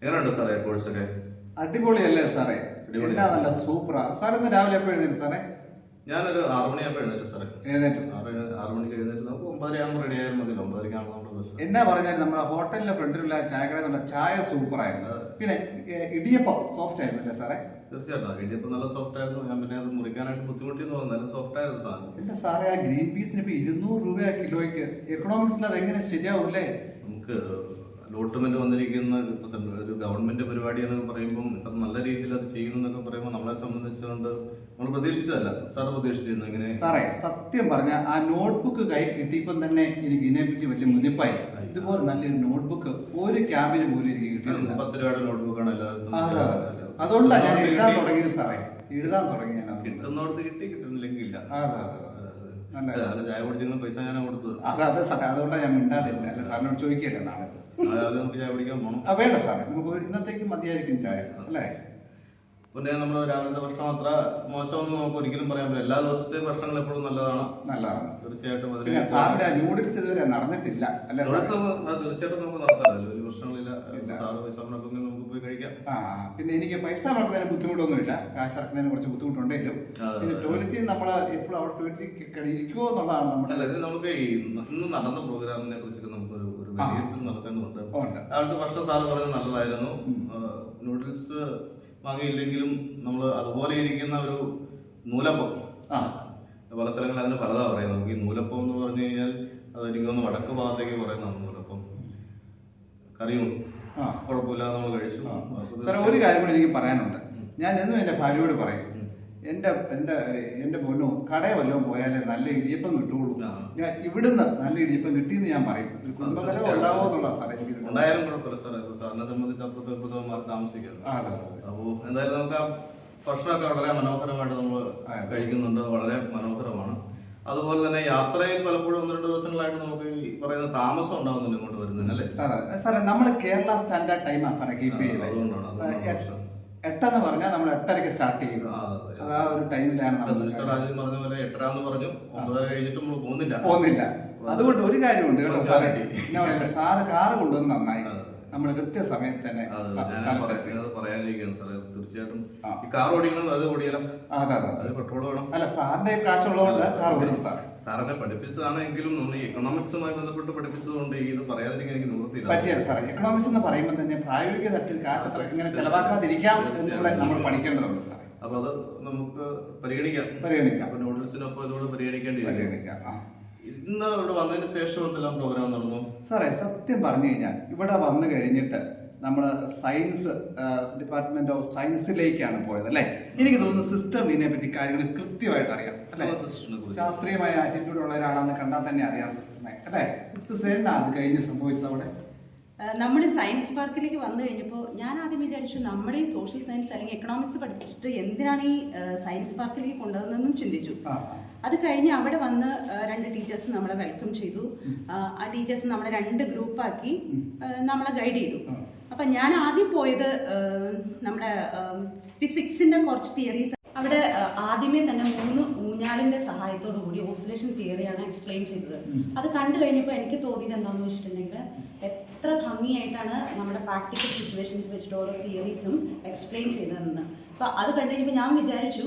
എങ്ങനെയുണ്ട് സാറേ കോഴ്സൊക്കെ? അടിപൊളിയല്ലേ സാറേ? എന്താ നല്ല സൂപ്പറാ. സാർ ഇന്ന് രാവിലെ എപ്പോൾ എഴുന്നേറ്റ് സാറേ? ഞാനൊരു 6 മണിയാകുമ്പോൾ എഴുന്നേറ്റ് സാറേ. എഴുന്നേറ്റു 6 മണിക്ക് എഴുന്നേറ്റ് നമുക്ക് 9:30 ആകുമ്പോൾ റെഡി ആയാൽ മതി. 9:30 നമ്മുടെ ബസ്. എന്നാ പറഞ്ഞാൽ നമ്മുടെ ഹോട്ടലിലെ ഫ്രണ്ടിലുള്ള ചായക്കടയിൽ നല്ല ചായ സൂപ്പറായിരുന്നു. പിന്നെ ഇടിയപ്പം സോഫ്റ്റ് ആയിരുന്നല്ലേ സാറേ? തീർച്ചയായിട്ടും ഇടിയപ്പം നല്ല സോഫ്റ്റ് ആയിരുന്നു. ഞാൻ പിന്നെ അത് മുറിക്കാനായിട്ട് ബുദ്ധിമുട്ടിയെന്ന് തോന്നുന്നാലും സോഫ്റ്റ് ആയിരുന്നു സാധനം. എന്റെ സാറേ, ആ ഗ്രീൻ പീസിന് ഇപ്പൊ 200 രൂപ കിലോയ്ക്ക്. എക്കണോമിക്സിൽ അത് എങ്ങനെ ശരിയാവൂല്ലേ? നമുക്ക് അലോട്ട്മെന്റ് വന്നിരിക്കുന്ന ഒരു ഗവൺമെന്റ് പരിപാടി എന്നൊക്കെ പറയുമ്പോൾ ഇത്ര നല്ല രീതിയിൽ അത് ചെയ്യുന്നൊക്കെ പറയുമ്പോൾ നമ്മളെ സംബന്ധിച്ചുകൊണ്ട് നമ്മൾ പ്രതീക്ഷിച്ചതല്ല. സാറ് പ്രതീക്ഷിച്ചിരുന്നു ഇങ്ങനെ? സാറേ, സത്യം പറഞ്ഞ ആ നോട്ട്ബുക്ക് കൈ കിട്ടിയപ്പം തന്നെ എനിക്ക് ഇതിനെപ്പറ്റി വലിയ മുനിപ്പായി. ഇതുപോലെ നല്ലൊരു നോട്ട്ബുക്ക് ഒരു ക്യാമ്പിന് പോലും എനിക്ക് കിട്ടിയിട്ടില്ല. 10 രൂപയുടെ നോട്ട്ബുക്കാണ് എല്ലാവരും. അതുകൊണ്ടാണ് ഞാൻ എഴുതാൻ തുടങ്ങിയത് സാറേ. എഴുതാൻ തുടങ്ങി ഞാൻ. കിട്ടുന്നോടത്ത് കിട്ടി, കിട്ടുന്നില്ലെങ്കിൽ ഇല്ല. ചായ കുടിച്ചെങ്കിലും പൈസ ഞാനാണ് കൊടുത്തത്. അതെ സാറേ, അതുകൊണ്ടാണ് ഞാൻ മിണ്ടാതില്ല. അല്ല സാറിനോട് ചോദിക്കല്ലേ നാളെ? രാവിലെ നമുക്ക് ചായ കുടിക്കാൻ പോകണം. വേണ്ട സാറേ, നമുക്ക് ഇന്നത്തേക്ക് മതിയായിരിക്കും ചായ അല്ലേ? പിന്നെ നമ്മൾ രാവിലത്തെ ഭക്ഷണം അത്ര മോശമൊന്നും നമുക്ക് ഒരിക്കലും പറയാൻ പറ്റില്ല. എല്ലാ ദിവസത്തെയും ഭക്ഷണങ്ങൾ എപ്പോഴും നല്ലതാണ്. തീർച്ചയായിട്ടും സാറിന്റെ ന്യൂഡിൽസ് ഇതുവരെ നടന്നിട്ടില്ല അല്ലെ? തീർച്ചയായിട്ടും നമുക്ക് നടത്താറില്ല. ഒരു പ്രശ്നങ്ങളില്ല. സാറ് പൈസ മുടക്കുമെങ്കിൽ നമുക്ക് പോയി കഴിക്കാം. പിന്നെ എനിക്ക് പൈസ മുടക്കുന്നതിന് ബുദ്ധിമുട്ടൊന്നുമില്ല. കാശ് ഇറക്കുന്നതിന് കുറച്ച് ബുദ്ധിമുട്ടുണ്ടെങ്കിലും പിന്നെ ടോയ്ലറ്റിൽ നമ്മൾ എപ്പോഴും അവിടെ ടോയ്ലറ്റിൽ ഇരിക്കുമോ എന്നുള്ളതാണ് നമ്മുടെ. നമുക്ക് ഇന്ന് നടന്ന പ്രോഗ്രാമിനെ കുറിച്ചൊക്കെ നമുക്കൊരു വിലയിരുത്തൽ നടത്തേണ്ടതുണ്ട്. രാവിലത്തെ ഭക്ഷണം സാറ് പറയുന്നത് നല്ലതായിരുന്നു. നൂഡിൽസ് വാങ്ങിയില്ലെങ്കിലും നമ്മൾ അതുപോലെ ഇരിക്കുന്ന ഒരു നൂലപ്പം, പല സ്ഥലങ്ങളിൽ അതിന് പലതാ പറയുന്നത്. നമുക്ക് ഈ നൂലപ്പം എന്ന് പറഞ്ഞു കഴിഞ്ഞാൽ അത് എനിക്കൊന്ന് വടക്ക് ഭാഗത്തേക്ക് പറയുന്നതാണ് നൂലപ്പം. കറിയും കുഴപ്പമില്ല, നമ്മൾ കഴിച്ചു. സാറേ, ഒരു കാര്യം കൂടി എനിക്ക് പറയാനുണ്ട്. ഞാൻ എന്നും എന്റെ ഭാര്യയോട് പറയും, എന്റെ പൊന്നോ, കടയിൽ വല്ലതും പോയാലേ നല്ല ഇടിയപ്പം കിട്ടുള്ളൂ. ഞാൻ ഇവിടുന്ന് നല്ല ഇടിയപ്പം കിട്ടിയെന്ന് ഞാൻ പറയും. ഒരു കുടുംബകലം ഉണ്ടാവുമോ എന്നുള്ള സാറേ എനിക്ക് ഉണ്ടായാലും കുഴപ്പമില്ല സാറേ. സാറിനെ സംബന്ധിച്ച് അപ്പുറത്തെ മാറി താമസിക്കുന്നത്. അപ്പോൾ എന്തായാലും നമുക്ക് ആ ഭക്ഷണമൊക്കെ വളരെ മനോഹരമായിട്ട് നമ്മൾ കഴിക്കുന്നുണ്ട്. വളരെ മനോഹരമാണ്. അതുപോലെ തന്നെ യാത്രയിൽ പലപ്പോഴും 1-2 ദിവസങ്ങളായിട്ട് നമുക്ക് ഈ പറയുന്ന താമസം ഉണ്ടാവുന്നുണ്ട് ഇങ്ങോട്ട് വരുന്നതിന് അല്ലേ? സാറേ, നമ്മൾ കേരള സ്റ്റാൻഡേർഡ് ടൈമാണ് സാറേ കീപ്പ് ചെയ്യുന്നത്. അതുകൊണ്ടാണ് 8 പറഞ്ഞാൽ നമ്മൾ 8:30 സ്റ്റാർട്ട് ചെയ്യും. ആ ഒരു ടൈമിലാണ് ആദ്യം പറഞ്ഞ പോലെ 8:30 എന്ന് പറഞ്ഞു. 9:30 കഴിഞ്ഞിട്ട് നമ്മൾ പോകുന്നില്ല. അതുകൊണ്ട് ഒരു കാര്യമുണ്ട് കേട്ടോ സാറേ, എന്നാ പറയുക, സാറ് കാറ് കൊണ്ടുവന്ന് നന്നായി. നമ്മൾ കൃത്യസമയത്ത് തന്നെ പറയാനിരിക്കുകയാണ് സാറേ. തീർച്ചയായിട്ടും ഈ കാർ ഓടിക്കണം, അത് ഓടിയാലും അത് പെട്രോൾ വേണം. അല്ല, സാറിന്റെ കാശുള്ളതുകൊണ്ട് കാർ ഓടിക്കും സാറേ. സാറിനെ പഠിപ്പിച്ചതാണെങ്കിലും നമ്മൾ ഈ എക്കണോമിക്സുമായി ബന്ധപ്പെട്ട് പഠിപ്പിച്ചതുകൊണ്ട് ഇത് പറയാതിരിക്കാൻ എനിക്ക് നിവൃത്തിയില്ല. പറ്റിയാണ് സാറേ. എക്കണോമിക്സ് എന്ന് പറയുമ്പോൾ തന്നെ പ്രായോഗിക തട്ടിൽ കാശ് അത്ര ഇങ്ങനെ ചെലവാക്കാതിരിക്കാം എന്നുകൂടെ നമ്മൾ പഠിക്കേണ്ടതുണ്ട് സാറേ. അപ്പൊ അത് നമുക്ക് പരിഗണിക്കാം. അപ്പൊ നൂഡിൽസിനൊപ്പം ഇതോട് പരിഗണിക്കാം. ഇന്ന് ഇവിടെ വന്നതിന് ശേഷം എന്തെല്ലാം പ്രോഗ്രാം നടന്നു സാറേ? സത്യം പറഞ്ഞു കഴിഞ്ഞാൽ ഇവിടെ വന്നു കഴിഞ്ഞിട്ട് നമ്മൾ സയൻസ് ഡിപ്പാർട്ട്മെന്റ് ഓഫ് സയൻസിലേക്കാണ് പോയത് അല്ലേ? എനിക്ക് തോന്നുന്നു സിസ്റ്റം ഇതിനെ പറ്റി കാര്യങ്ങൾ കൃത്യമായിട്ട് അറിയാം അല്ലെ? ശാസ്ത്രീയമായ ആറ്റിറ്റ്യൂഡ് ഉള്ള ഒരാളാണെന്ന് കണ്ടാൽ തന്നെ അറിയാം സിസ്റ്ററിനെ അല്ലെ? സിസ്റ്ററിനാ അത് കഴിഞ്ഞ് സംഭവിച്ചത് അവിടെ? നമ്മൾ സയൻസ് പാർക്കിലേക്ക് വന്നു കഴിഞ്ഞപ്പോൾ ഞാൻ ആദ്യം വിചാരിച്ചു നമ്മൾ ഈ സോഷ്യൽ സയൻസ് അല്ലെങ്കിൽ എക്കണോമിക്സ് പഠിച്ചിട്ട് എന്തിനാണ് ഈ സയൻസ് പാർക്കിലേക്ക് കൊണ്ടുവന്നതെന്നും ചിന്തിച്ചു. അത് കഴിഞ്ഞ് അവിടെ വന്ന് 2 ടീച്ചേഴ്സ് നമ്മളെ വെൽക്കം ചെയ്തു. ആ ടീച്ചേഴ്സ് നമ്മളെ 2 ഗ്രൂപ്പാക്കി നമ്മളെ ഗൈഡ് ചെയ്തു. അപ്പം ഞാൻ ആദ്യം പോയത് നമ്മുടെ ഫിസിക്സിന്റെ കുറച്ച് തിയറീസ്. അവിടെ ആദ്യമേ തന്നെ 3 ഊഞ്ഞാലിന്റെ സഹായത്തോടു കൂടി ഓസിലേഷൻ തിയറിയാണ് എക്സ്പ്ലെയിൻ ചെയ്തത്. അത് കണ്ടു കഴിഞ്ഞപ്പോൾ എനിക്ക് തോന്നിയത് എന്താണെന്ന് വെച്ചിട്ടുണ്ടെങ്കിൽ എത്ര ഭംഗിയായിട്ടാണ് നമ്മുടെ പ്രാക്ടിക്കൽ സിറ്റുവേഷൻസ് വെച്ചിട്ട് ഓരോ തിയറീസും എക്സ്പ്ലെയിൻ ചെയ്തതെന്ന്. അപ്പം അത് കണ്ടു കഴിഞ്ഞപ്പോൾ ഞാൻ വിചാരിച്ചു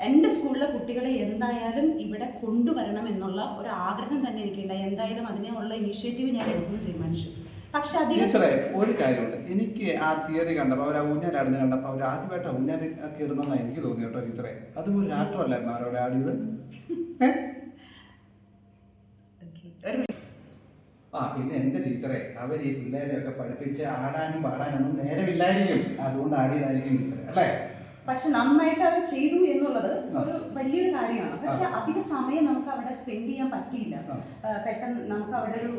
എൻ്റെ സ്കൂളിലെ കുട്ടികളെ എന്തായാലും ഇവിടെ കൊണ്ടുവരണം എന്നുള്ള ഒരു ആഗ്രഹം തന്നെ എനിക്കുണ്ടായി. എന്തായാലും അതിനുള്ള ഇനിഷ്യേറ്റീവ് ഞാൻ എടുക്കുന്നു തീരുമാനിച്ചു. പക്ഷെ ഒരു കാര്യമുണ്ട്, എനിക്ക് ആ തിയറി കണ്ടപ്പോൾ അവർ ആ ഊഞ്ഞാലാടുന്ന കണ്ടപ്പോൾ അവർ ആദ്യമായിട്ട് ഊഞ്ഞാൽ കയറുന്നെന്നാണ് എനിക്ക് തോന്നി കേട്ടോ ടീച്ചറെ. അതും ഒരു ആട്ടമല്ലായിരുന്നു അവരവിടെ ആടിയത്. പിന്നെ എന്റെ ടീച്ചറെ, അവർ ഈ പിള്ളേരെയൊക്കെ പഠിപ്പിച്ച് ആടാനും പാടാനൊന്നും നേരമില്ലായിരിക്കും, അതുകൊണ്ട് ആടിയതായിരിക്കും ടീച്ചറെ അല്ലേ? പക്ഷെ നന്നായിട്ട് അവർ ചെയ്തു എന്നുള്ളത് ഒരു വലിയൊരു കാര്യമാണ്. പക്ഷെ അധിക സമയം നമുക്ക് അവിടെ സ്പെൻഡ് ചെയ്യാൻ പറ്റിയില്ല. പെട്ടെന്ന് നമുക്ക് അവിടെ ഒരു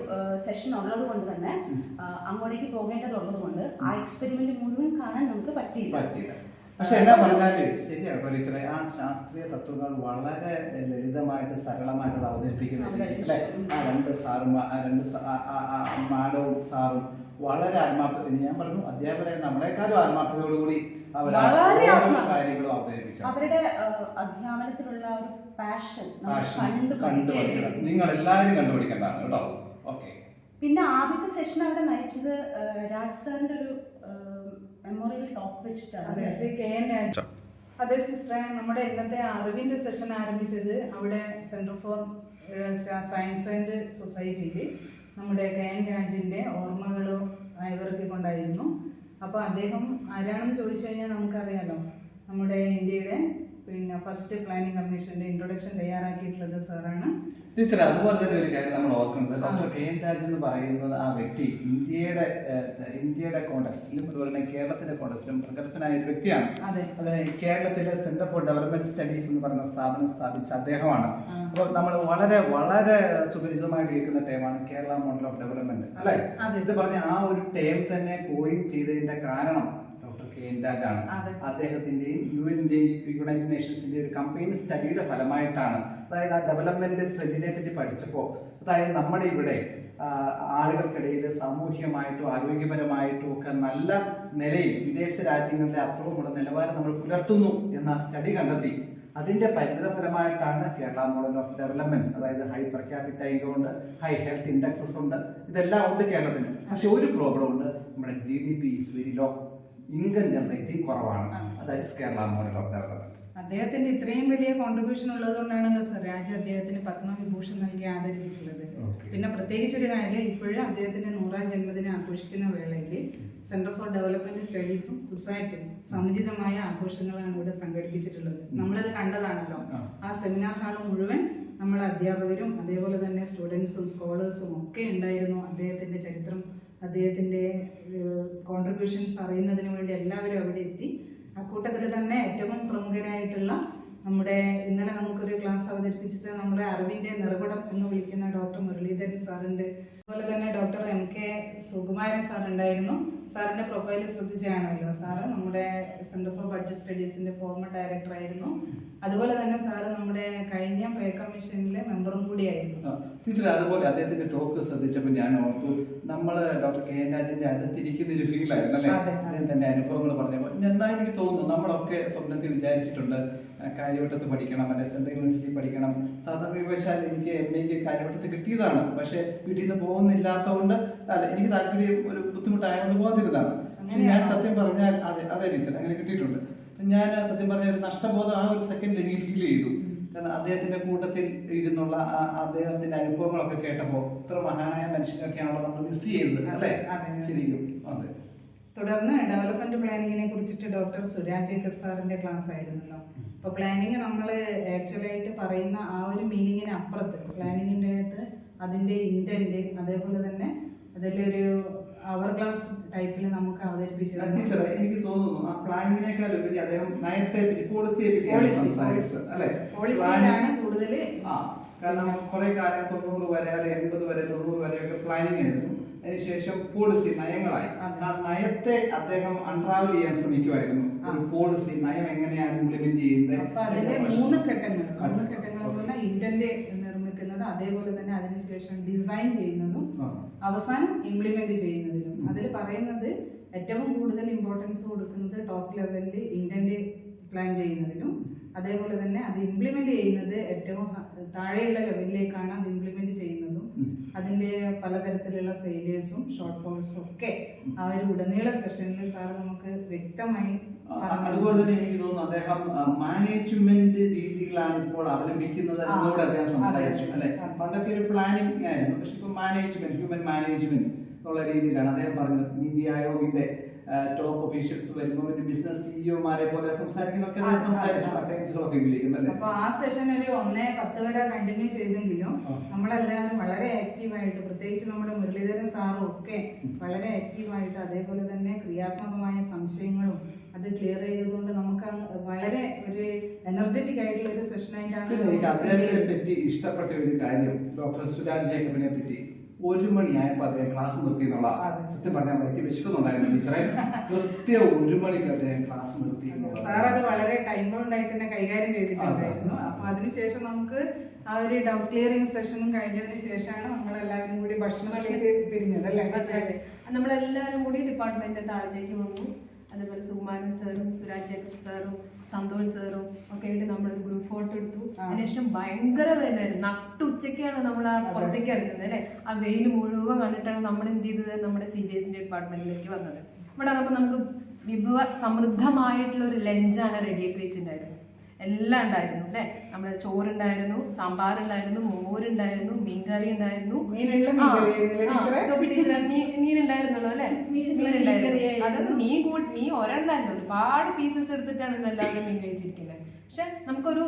സെഷൻ ഉള്ളത് കൊണ്ട് തന്നെ അങ്ങോട്ടേക്ക് പോകേണ്ടതുള്ളത് കൊണ്ട് ആ എക്സ്പെരിമെന്റ് മുഴുവൻ കാണാൻ നമുക്ക് പറ്റിയില്ല. പക്ഷെ എന്നാ പറഞ്ഞാല് ശരിയാട്ടോ ടീച്ചറെ, ആ ശാസ്ത്രീയ തത്വങ്ങൾ വളരെ ലളിതമായിട്ട് സരളമായിട്ട് അത് അവതരിപ്പിക്കുന്നത് അല്ലെ? ആ 2 മാഡവും സാറും വളരെ ആത്മാർത്ഥത, ഞാൻ പറഞ്ഞു അധ്യാപകരെ നമ്മളെക്കാളും ആത്മാർത്ഥതയോടുകൂടി കാര്യങ്ങളും അവതരിപ്പിച്ചു. അവരുടെ അധ്യാപനത്തിലുള്ള ഒരു പാഷൻ കണ്ടുപിടിക്കണം. നിങ്ങൾ എല്ലാവരും കണ്ടുപിടിക്കേണ്ടതാണ് കേട്ടോ. ഓക്കെ. പിന്നെ ആദ്യത്തെ സെഷൻ അവിടെ നയിച്ചത് രാജ് സാറിന്റെ ഒരു മെമ്മോറിയൽ ടോക്ക് വെച്ചിട്ടാണ്. അതെ, ശ്രീ KN രാജു. അതെ സിസ്റ്ററെ, നമ്മുടെ ഇന്നത്തെ അറിവിന്റെ സെഷൻ ആരംഭിച്ചത് അവിടെ സെന്റർ ഫോർ സയൻസ് ആൻഡ് സൊസൈറ്റിയിൽ നമ്മുടെ KN രാജുവിന്റെ ഓർമ്മകളോ അയവിറക്കി കൊണ്ടായിരുന്നു. അപ്പോൾ അദ്ദേഹം ആരാണെന്ന് ചോദിച്ചു കഴിഞ്ഞാൽ നമുക്കറിയാലോ, നമ്മുടെ ഇന്ത്യയുടെ ഫസ്റ്റ് പ്ലാനിംഗ് കമ്മീഷന്റെ ഇൻട്രൊഡക്ഷൻ തയ്യാറാക്കിയിട്ടുള്ളത് സാറാണ്. ടീച്ചർ, അതുപോലെ തന്നെ ഒരു കാര്യം നമ്മൾ ഓർക്കുന്നത്, ഡോക്ടർ KN രാജു എന്ന് പറയുന്നത് ആ വ്യക്തി ഇന്ത്യയുടെ കോണ്ടെക്സ്റ്റിലും അതുപോലെ തന്നെ കേരളത്തിന്റെ കോണ്ടെക്സ്റ്റിലും പ്രഗത്ഭനായ ഒരു വ്യക്തിയാണ്. അതായത് കേരളത്തിലെ സെന്റർ ഫോർ ഡെവലപ്മെന്റ് സ്റ്റഡീസ് എന്ന് പറയുന്ന സ്ഥാപനം സ്ഥാപിച്ച അദ്ദേഹമാണ്. അപ്പോൾ നമ്മൾ വളരെ വളരെ സുപരിചിതമായിട്ട് കേൾക്കുന്ന ടേമാണ് കേരള മോഡൽ ഓഫ് ഡെവലപ്മെന്റ്, അല്ലെ? ഇത് പറഞ്ഞ ആ ഒരു ടേം തന്നെ കോയിൻ ചെയ്തതിന്റെ കാരണം ഡോക്ടർ KN രാജാണ്. അദ്ദേഹത്തിന്റെയും യുണൈറ്റഡ് നേഷൻസിന്റെ ഒരു കമ്പൈൻ സ്റ്റഡിയുടെ ഫലമായിട്ടാണ്, അതായത് ആ ഡെവലപ്മെന്റ് ട്രെൻഡിനെ പറ്റി പഠിച്ചപ്പോൾ, അതായത് നമ്മുടെ ഇവിടെ ആളുകൾക്കിടയിൽ സാമൂഹികമായിട്ടും ആരോഗ്യപരമായിട്ടും ഒക്കെ നല്ല നിലയിൽ വിദേശ രാജ്യങ്ങളുടെ അത്രയുമുള്ള നിലവാരം നമ്മൾ പുലർത്തുന്നു എന്ന സ്റ്റഡി കണ്ടെത്തി. അതിന്റെ പരിണിതഫലമായിട്ടാണ് കേരള മോഡൽ ഓഫ് ഡെവലപ്മെന്റ്, അതായത് ഹൈ പെർ ക്യാപിറ്റ ഇൻകം ഉണ്ട്, ഹൈ ഹെൽത്ത് ഇൻഡെക്സസ് ഉണ്ട്, ഇതെല്ലാം ഉണ്ട് കേരളത്തിന്. പക്ഷെ ഒരു പ്രോബ്ലം ഉണ്ട്, നമ്മുടെ GDP is very low, income generating കുറവാണ്. അതായത് കേരള മോഡൽ ഓഫ് ഡെവലപ്മെന്റ്. അദ്ദേഹത്തിന്റെ ഇത്രയും വലിയ കോൺട്രിബ്യൂഷൻ ഉള്ളത് കൊണ്ടാണല്ലോ സർ രാജു അദ്ദേഹത്തിന് പത്മവിഭൂഷൺ നൽകി ആദരിച്ചിട്ടുള്ളത്. പിന്നെ പ്രത്യേകിച്ചൊരു കാര്യം, ഇപ്പോഴും അദ്ദേഹത്തിന്റെ 100ാം ജന്മദിനം ആഘോഷിക്കുന്ന വേളയിൽ സെന്റർ ഫോർ ഡെവലപ്മെന്റ് സ്റ്റഡീസും കുസാറ്റും സമുചിതമായ ആഘോഷങ്ങളാണ് ഇവിടെ സംഘടിപ്പിച്ചിട്ടുള്ളത്. നമ്മളത് കണ്ടതാണല്ലോ. ആ സെമിനാർ ഹാൾ മുഴുവൻ നമ്മൾ അധ്യാപകരും അതേപോലെ തന്നെ സ്റ്റുഡൻസും സ്കോളേഴ്സും ഒക്കെ ഉണ്ടായിരുന്നു. അദ്ദേഹത്തിന്റെ ചരിത്രം, അദ്ദേഹത്തിന്റെ കോൺട്രിബ്യൂഷൻസ് അറിയുന്നതിന് വേണ്ടി എല്ലാവരും അവിടെ എത്തി. അക്കൂട്ടത്തിൽ തന്നെ ഏറ്റവും പ്രമുഖരായിട്ടുള്ള നമ്മുടെ ഇന്നലെ നമുക്കൊരു ക്ലാസ് അവതരിപ്പിച്ചിട്ട് നമ്മുടെ അറിവിന്റെ നിറകുടം എന്ന് വിളിക്കുന്ന ഡോക്ടർ മുരളീധരൻ സാറുണ്ട്. അതുപോലെ തന്നെ ഡോക്ടർ MK സുകുമാരൻ സാർ ഉണ്ടായിരുന്നു. സാറിന്റെ പ്രൊഫൈൽ ശ്രദ്ധിച്ചാണല്ലോ. സാറ് നമ്മുടെ സെന്റർ ഫോർ ബഡ്ജറ്റ് സ്റ്റഡീസിന്റെ ഫോർമർ ഡയറക്ടർ ആയിരുന്നു. അതുപോലെ തന്നെ സാറ് നമ്മുടെ കഴിഞ്ഞ പേ കമ്മീഷനിലെ മെമ്പറും കൂടിയായിരുന്നു. ടീച്ചർ, അതുപോലെ അദ്ദേഹത്തിന്റെ ടോക്ക് ശ്രദ്ധിച്ചപ്പോൾ ഞാൻ ഓർത്തു, നമ്മള് ഡോക്ടർ KN രാജുവിന്റെ അടുത്തിരിക്കുന്ന ഒരു ഫീൽ ആയിരുന്നു, അല്ലെ? അദ്ദേഹത്തിന്റെ അനുഭവങ്ങൾ പറഞ്ഞപ്പോൾ എന്നാ എനിക്ക് തോന്നുന്നു നമ്മളൊക്കെ സ്വപ്നത്തിൽ വിചാരിച്ചിട്ടുണ്ട് കാര്യവട്ടത്ത് പഠിക്കണം, അല്ലെ സെൻട്രൽ യൂണിവേഴ്സിറ്റി പഠിക്കണം. സാധാരണ വിവശാൽ എനിക്ക് MA കാര്യവട്ടത്ത് കിട്ടിയതാണ്, പക്ഷെ വീട്ടിൽ നിന്ന് പോകുന്നില്ലാത്തതുകൊണ്ട് അല്ല, എനിക്ക് താല്പര്യം ഒരു ബുദ്ധിമുട്ടായതുകൊണ്ട് പോകാതിരുന്നതാണ്. പക്ഷെ ഞാൻ സത്യം പറഞ്ഞാൽ അതെ ടീച്ചർ, അങ്ങനെ കിട്ടിയിട്ടുണ്ട്. ഞാൻ സത്യം പറഞ്ഞ ഒരു നഷ്ടബോധം ആ ഒരു സെക്കൻഡിൽ എനിക്ക് ഫീൽ ചെയ്തു. കാരണം അദ്ദേഹത്തിന്റെ കൂട്ടത്തിൽ ഇരുന്നുള്ള അദ്ദേഹത്തിന്റെ അനുഭവങ്ങളൊക്കെ കേട്ടപ്പോൾ ഇത്ര മഹാനായ മനുഷ്യനൊക്കെയാണല്ലോ നമ്മൾ മിസ് ചെയ്യുന്നത്, അല്ലെ? ശരിക്കും അതെ. തുടർന്ന് ഡെവലപ്മെന്റ് പ്ലാനിങ്ങിനെ കുറിച്ചിട്ട് ഡോക്ടർ സുരാജ് ജേക്കബ് സാറിന്റെ ക്ലാസ് ആയിരുന്നല്ലോ. അപ്പൊ പ്ലാനിങ് നമ്മൾ ആക്ച്വലായിട്ട് പറയുന്ന ആ ഒരു മീനിങ്ങിന് അപ്പുറത്ത് പ്ലാനിങ്ങിന്റെ അകത്ത് അതിന്റെ ഇന്റന്റ് അതേപോലെ തന്നെ അതിലൊരു അവർ ക്ലാസ് ടൈപ്പിൽ നമുക്ക് അവതരിപ്പിച്ചു. എനിക്ക് തോന്നുന്നു ആ പ്ലാനിങ്ങിനേക്കാൾ ഉപരി അദ്ദേഹം നയത്തെ പോളിസിയാണ് കൂടുതൽ. കാരണം കുറെ കാലം 90 വരെ അല്ലെ 80 വരെ 90 വരെയൊക്കെ പ്ലാനിങ് ആയിരുന്നു. അതിനുശേഷം പോളിസി നയങ്ങളായി. ആ നയത്തെ അദ്ദേഹം അൺട്രാവൽ ചെയ്യാൻ ശ്രമിക്കുമായിരുന്നു. ഒരു പോളിസി നയം എങ്ങനെയാണ് ഇംപ്ലിമെന്റ് ചെയ്യുന്നത്. അതിന്റെ 3 ഘട്ടങ്ങൾ പറഞ്ഞാൽ ഇന്റന്റ് നിർമ്മിക്കുന്നത്, അതേപോലെ തന്നെ അതിനുശേഷം ഡിസൈൻ ചെയ്യുന്നതും അവസാനം ഇംപ്ലിമെന്റ് ചെയ്യുന്നതിനും. അതിൽ പറയുന്നത് ഏറ്റവും കൂടുതൽ ഇമ്പോർട്ടൻസ് കൊടുക്കുന്നത് ടോപ്പ് ലെവലിൽ ഇന്റന്റ് പ്ലാൻ ചെയ്യുന്നതിനും, അതേപോലെ തന്നെ അത് ഇംപ്ലിമെന്റ് ചെയ്യുന്നത് ഏറ്റവും താഴെയുള്ള ലെവലിലേക്കാണ് അത് ഇംപ്ലിമെന്റ് ചെയ്യുന്നതും. അതിന്റെ പലതരത്തിലുള്ള ഫെയിലിയേഴ്സും ഷോർട്ട് ഫോൾസും ഒക്കെ ആ ഒരു ഉടനീള സെഷനിൽ സാർ നമുക്ക് വ്യക്തമായി. അതുപോലെ തന്നെ എനിക്ക് തോന്നുന്നു അദ്ദേഹം മാനേജ്മെന്റ് രീതികളാണ് ഇപ്പോൾ അവലംബിക്കുന്നത് എന്നോട് അദ്ദേഹം സംസാരിച്ചു, അല്ലെ? പണ്ടൊക്കെ ഒരു പ്ലാനിങ് ആയിരുന്നു, പക്ഷെ ഇപ്പൊ മാനേജ്മെന്റ്, ഹ്യൂമൻ മാനേജ്മെന്റ് എന്നുള്ള രീതിയിലാണ് അദ്ദേഹം പറഞ്ഞത്. നീതി ആയോഗിന്റെ ടോപ്പ് ഒഫീഷ്യൽസ് വരുമ്പോൾ ബിസിനസ് സിഇഒമാരെ പോലെ സംസാരിക്കുന്നൊക്കെ അപ്പൊ ആ സെഷൻ ഒരു 1-10 വരെ കണ്ടിന്യൂ ചെയ്തെങ്കിലും നമ്മളെല്ലാവരും വളരെ ആക്റ്റീവായിട്ട്, പ്രത്യേകിച്ച് നമ്മുടെ മുരളീധരൻ സാറും ഒക്കെ വളരെ ആക്റ്റീവായിട്ട്, അതേപോലെ തന്നെ ക്രിയാത്മകമായ സംശയങ്ങളും അത് ക്ലിയർ ചെയ്തതുകൊണ്ട് നമുക്ക് വളരെ ഒരു എനർജറ്റിക് ആയിട്ടുള്ള ഒരു സെഷൻ ആയിട്ടാണ്. എനിക്ക് അദ്ദേഹത്തെ പറ്റി ഇഷ്ടപ്പെട്ട ഒരു കാര്യം, ഡോക്ടർ സുരാജ് ജേക്കബിനെ പറ്റി 1 മണിയായപ്പോ അദ്ദേഹം ക്ലാസ് നിർത്തി എന്നുള്ള സത്യം പറഞ്ഞാൽ പറ്റി വിശക്കുന്നുണ്ടായിരുന്നു ടീച്ചറെ. കൃത്യം 1 മണിക്ക് അദ്ദേഹം ക്ലാസ് നിർത്തി. സാർ അത് വളരെ ടൈം ബൗണ്ട് ആയിട്ട് തന്നെ കൈകാര്യം ചെയ്തിട്ടുണ്ടായിരുന്നു. അപ്പൊ അതിനുശേഷം നമുക്ക് ആ ഒരു ഡൗട്ട് ക്ലിയറിംഗ് സെഷനും കഴിഞ്ഞതിന് ശേഷമാണ് നമ്മളെല്ലാവരും കൂടി ഭക്ഷണത്തിലേക്ക് പിരിഞ്ഞത്, അല്ലേ? നമ്മളെല്ലാവരും കൂടി ഡിപ്പാർട്ട്മെന്റ് താഴത്തേക്ക് വന്നു. അതേപോലെ സുകുമാരൻ സാറും സുരാജ് ജേക്കബ് സാറും സന്തോഷ് സാറും ഒക്കെ ആയിട്ട് നമ്മളൊരു ഗ്രൂപ്പ് ഫോട്ടോ എടുത്തു. അതിനുശേഷം ഭയങ്കര വെയിലായിരുന്നു. നട്ടുച്ചയ്ക്കാണ് നമ്മൾ ആ പുറത്തേക്ക് ഇറങ്ങുന്നത്, അല്ലെ? ആ വെയിൽ മുഴുവൻ കണ്ടിട്ടാണ് നമ്മൾ എന്ത് ചെയ്തത്, നമ്മുടെ CBSE ഡിപ്പാർട്ട്മെന്റിലേക്ക് വന്നത്. ഇവിടെ വന്നപ്പോൾ നമുക്ക് വിഭവ സമൃദ്ധമായിട്ടുള്ള ഒരു ലഞ്ചാണ് റെഡിയാക്കി വെച്ചിട്ടുണ്ടായിരുന്നത്. എല്ലാം ഉണ്ടായിരുന്നു അല്ലേ. നമ്മുടെ ചോറുണ്ടായിരുന്നു, സാമ്പാറുണ്ടായിരുന്നു, മോരുണ്ടായിരുന്നു, മീൻകറി ഉണ്ടായിരുന്നു. മീൻ ഉണ്ടായിരുന്നല്ലോ അല്ലെ, മീനുണ്ടായിരുന്നു. അതായത് മീൻ ഒരെണ്ണല്ലോ, ഒരുപാട് പീസസ് എടുത്തിട്ടാണ് ഇന്ന് എല്ലാവരും മീൻ കഴിച്ചിരിക്കുന്നത്. പക്ഷെ നമുക്കൊരു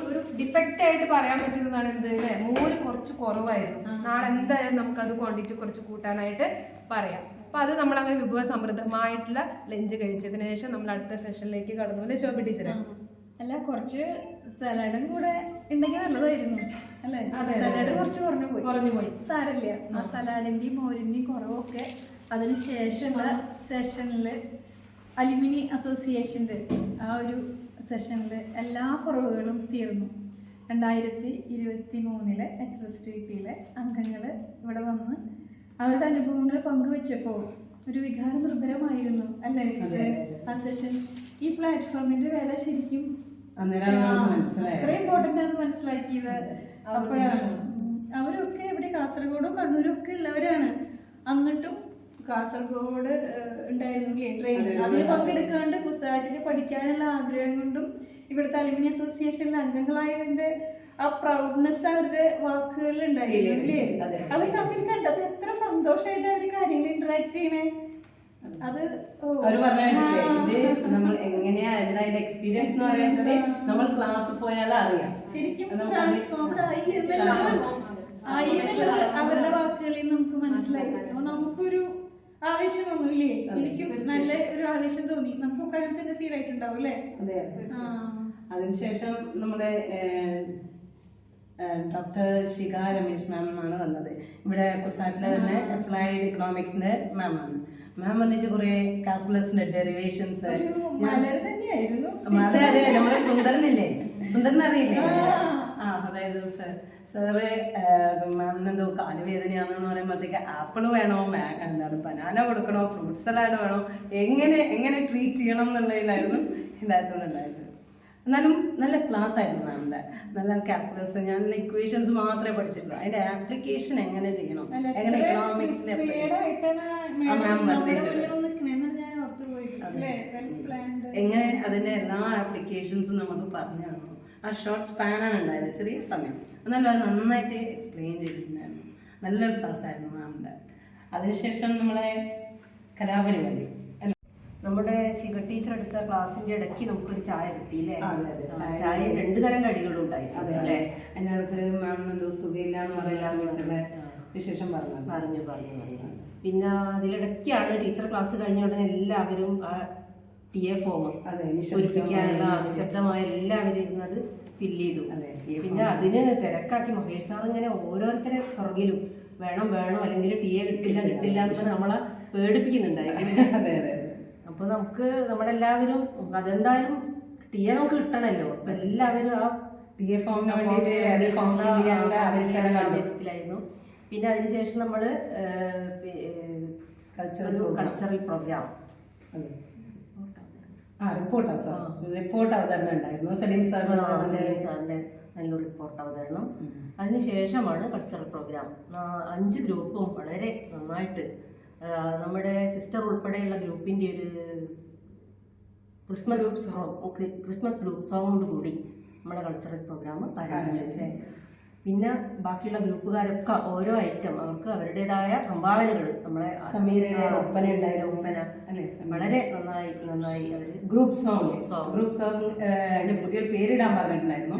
ഒരു ഡിഫക്റ്റ് ആയിട്ട് പറയാൻ പറ്റുന്നതാണ് എന്ത് അല്ലെ, മോര് കുറച്ച് കുറവായിരുന്നു. നാളെ എന്തായാലും നമുക്കത് ക്വാണ്ടിറ്റി കുറച്ച് കൂട്ടാനായിട്ട് പറയാം. അപ്പൊ അത് നമ്മൾ അങ്ങനെ വിഭവ സമൃദ്ധമായിട്ടുള്ള ലഞ്ച് കഴിച്ചതിന് ശേഷം നമ്മൾ അടുത്ത സെഷനിലേക്ക് കടന്നു അല്ലെ ശോഭ ടീച്ചറെ? അല്ല, കുറച്ച് സലാഡും കൂടെ ഉണ്ടെങ്കിൽ നല്ലതായിരുന്നു അല്ലേ. സലാഡ് കുറച്ച് കുറഞ്ഞു പോയി. സാരമില്ല, ആ സലാഡിന്റെയും മോരിന്റെയും കുറവൊക്കെ അതിനുശേഷമുള്ള സെഷനിൽ അലുമിനി അസോസിയേഷന്റെ ആ ഒരു സെഷനിൽ എല്ലാ കുറവുകളും തീർന്നു. 2023 HSSTPയിലെ അംഗങ്ങൾ ഇവിടെ വന്ന് അവരുടെ അനുഭവങ്ങൾ പങ്കുവെച്ചപ്പോൾ ഒരു വികാര നിർഭരമായിരുന്നു അല്ലേ ആ സെഷൻ. ഈ പ്ലാറ്റ്ഫോമിന്റെ വില ശരിക്കും അത്ര ഇമ്പോർട്ടന്റ് ആണെന്ന് മനസ്സിലാക്കിയത് അപ്പോഴാണ്. അവരൊക്കെ ഇവിടെ കാസർഗോഡും കണ്ണൂരും ഒക്കെ ഉള്ളവരാണ്. എന്നിട്ടും കാസർഗോഡ് ഉണ്ടായിരുന്നില്ലേ ട്രെയിനിങ്, അതിൽ പങ്കെടുക്കാണ്ട് കുസാറ്റിൽ പഠിക്കാനുള്ള ആഗ്രഹം കൊണ്ടും ഇവിടുത്തെ അലുമിനി അസോസിയേഷനിലെ അംഗങ്ങളായതിന്റെ ആ പ്രൗഡ്നെസ് അവരുടെ വാക്കുകളിൽ ഉണ്ടായിരുന്നില്ലേ. അവർ തമ്മിൽ കണ്ടത് എത്ര സന്തോഷമായിട്ട് അവർ കാര്യങ്ങൾ ഇന്ററാക്ട് ചെയ്യണേ. അത് അവര് പറഞ്ഞിട്ടില്ലേ, ഇത് നമ്മൾ എങ്ങനെയാ എന്തായാലും എക്സ്പീരിയൻസ് എന്ന് പറയുന്നത് നമ്മൾ ക്ലാസ് പോയാലും അറിയാം. ശരിക്കും ട്രാൻസ്ഫോംഡ് ആയി അവരുടെ വാക്കുകളിൽ നമുക്ക് മനസ്സിലായി. അപ്പൊ നമുക്കൊരു ആവേശം വന്നില്ലേ, എനിക്കും നല്ല ഒരു ആവേശം തോന്നി. നമുക്കൊക്കെ അങ്ങനെ തന്നെ ഫീൽ ആയിട്ടുണ്ടാവും അല്ലേ. അതെ. അതിനുശേഷം നമ്മുടെ ഡോക്ടർ ശിഖ രമേശ് മാം ആണ് വന്നത്. ഇവിടെ കുസാറ്റിലെ തന്നെ അപ്ലൈഡ് ഇക്കണോമിക്സിന്റെ മാം ആണ്. മാം വന്നിട്ട് കുറെ കാൽക്കുലസിന്റെ ഡെറിവേഷൻസ്. അതെ, നമ്മുടെ സുന്ദരനില്ലേ, സുന്ദരൻ അറിയില്ലേ? അതായത് സാറ് മാമിനെന്തോ കാലുവേദനയാണെന്ന് പറയുമ്പോഴത്തേക്ക് ആപ്പിൾ വേണോ, എന്താണ് ബനാന കൊടുക്കണോ, ഫ്രൂട്ട് സലാഡ് വേണോ, എങ്ങനെ ട്രീറ്റ് ചെയ്യണം എന്നുള്ളതിലായിരുന്നു ഇതായിട്ടുണ്ടായിരുന്നത്. എന്നാലും നല്ല ക്ലാസ് ആയിരുന്നു മാമിന്റെ. നല്ല കാൽക്കുലസ്, ഞാൻ ഇക്വേഷൻസ് മാത്രമേ പഠിച്ചിട്ടുള്ളൂ. അതിന്റെ ആപ്ലിക്കേഷൻ എങ്ങനെ ചെയ്യണം, എങ്ങനെ എക്കണോമിക്സിൽ എങ്ങനെ അതിന്റെ എല്ലാ ആപ്ലിക്കേഷൻസും നമുക്ക് പറഞ്ഞു തന്നു. ആ ഷോർട്ട് സ്പാനാണ് ഉണ്ടായത്, ചെറിയ സമയം. എന്നാലും അത് നന്നായിട്ട് എക്സ്പ്ലെയിൻ ചെയ്തിട്ടുണ്ടായിരുന്നു. നല്ലൊരു ക്ലാസ് ആയിരുന്നു മാമിന്റെ. അതിനുശേഷം നമ്മളെ കലാപരിപാടി, നമ്മുടെ ശിഖ ടീച്ചർ എടുത്ത ക്ലാസ്സിന്റെ ഇടയ്ക്ക് നമുക്കൊരു ചായ കിട്ടിയില്ലേ. ചായ 2 തരം കടികളും ഉണ്ടായി അല്ലേ. അതിനകത്ത് മാം എന്തോ സുഖമില്ല എന്ന് പറയില്ല വിശേഷം പറഞ്ഞു. പിന്നെ അതിലിടയ്ക്കാണ് ടീച്ചർ ക്ലാസ് കഴിഞ്ഞ ഉടനെ എല്ലാവരും ആ TA ഫോം പൂരിപ്പിക്കാനുള്ള നിശബ്ദമായ എല്ലാവരും ഇരുന്നത് ഫില്ല് ചെയ്തു. പിന്നെ അതിന് തിരക്കാക്കി മഹേഷ് സാർ ഇങ്ങനെ ഓരോരുത്തരെ പുറകിലും വേണം അല്ലെങ്കിൽ TA കിട്ടില്ല എന്ന് നമ്മളെ പേടിപ്പിക്കുന്നുണ്ടായിരുന്നു. അപ്പൊ നമുക്ക് നമ്മളെല്ലാവരും അതെന്തായാലും TA നമുക്ക് കിട്ടണല്ലോ. അപ്പൊ എല്ലാവരും ആ TA ഫോമിന് വേണ്ടിയിട്ട് ആവേശത്തിലായിരുന്നു. പിന്നെ അതിനുശേഷം നമ്മള് കൾച്ചറൽ പ്രോഗ്രാം റിപ്പോർട്ട് അവതരണം ഉണ്ടായിരുന്നു. സലീം സാറിന്റെ നല്ലൊരു റിപ്പോർട്ട് അവതരണം. അതിനുശേഷമാണ് കൾച്ചറൽ പ്രോഗ്രാം. 5 ഗ്രൂപ്പും വളരെ നന്നായിട്ട് നമ്മുടെ സിസ്റ്റർ ഉൾപ്പെടെയുള്ള ഗ്രൂപ്പിന്റെ ഒരു ക്രിസ്മസ് ഗ്രൂപ്പ് സോങ്ങോട് കൂടി നമ്മുടെ കൾച്ചറൽ പ്രോഗ്രാം ആരംഭിച്ചു. പിന്നെ ബാക്കിയുള്ള ഗ്രൂപ്പുകാരൊക്കെ ഓരോ ഐറ്റം അവർക്ക് അവരുടേതായ സംഭാവനകൾ, നമ്മളെ സമീരയുടെ ഒപ്പന ഉണ്ടായിരുന്നു. ഒപ്പന വളരെ നന്നായി അവര് ഗ്രൂപ്പ് സോങ് പുതിയൊരു പേരിടാൻ പറഞ്ഞിട്ടുണ്ടായിരുന്നു.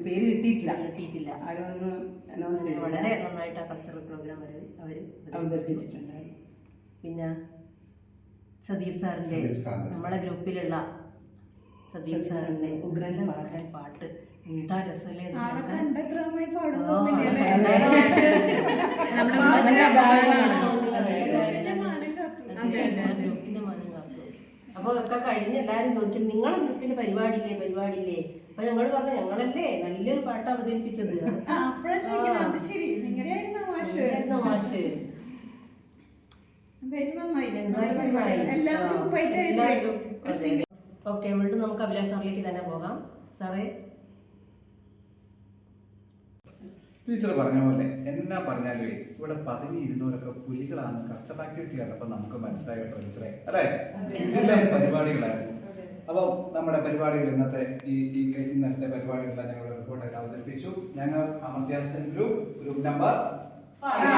പേര് കിട്ടിയിട്ടില്ല. അതൊന്ന് അനൗൺസ് ചെയ്തു. വളരെ നന്നായിട്ട് ആ കൾച്ചറൽ പ്രോഗ്രാം അവര് അവതരിപ്പിച്ചിട്ടുണ്ടായിരുന്നു. പിന്നെ സദീപ് സാറിന്റെ നമ്മളെ ഗ്രൂപ്പിലുള്ള സദീപ് സാറിന്റെ ഉഗ്രന്റെ പാട്ട് എന്താ രസമല്ലേ. അപ്പൊ ഒക്കെ കഴിഞ്ഞ് എല്ലാരും ചോദിക്കും നിങ്ങളെ ഗ്രൂപ്പിന്റെ പരിപാടിയില്ലേ. അപ്പൊ ഞങ്ങൾ പറഞ്ഞു ഞങ്ങളല്ലേ നല്ലൊരു പാട്ട് അവതരിപ്പിച്ചത്. മാഷ് ഓക്കെ, വീണ്ടും നമുക്ക് അഭിലാഷ് സാറിലേക്ക് തന്നെ പോകാം. സാറേ, ടീച്ചർ പറഞ്ഞ പോലെ എന്നാ പറഞ്ഞാലേ ഇവിടെ 12 പുലികളാണ് കൾച്ചറൽ ആക്ടിവിറ്റിയാണ്. അപ്പൊ നമുക്ക് മനസ്സിലായ ടീച്ചറെ അല്ലെ, ഇതെല്ലാം പരിപാടികളായിരുന്നു. അപ്പം നമ്മുടെ പരിപാടികൾ ഇന്നത്തെ പരിപാടികളെല്ലാം ഞങ്ങൾ റിപ്പോർട്ടായിട്ട് അവതരിപ്പിച്ചു. ഞങ്ങൾ അമർത്യ സെൻ ഗ്രൂപ്പ് നമ്പർ 5.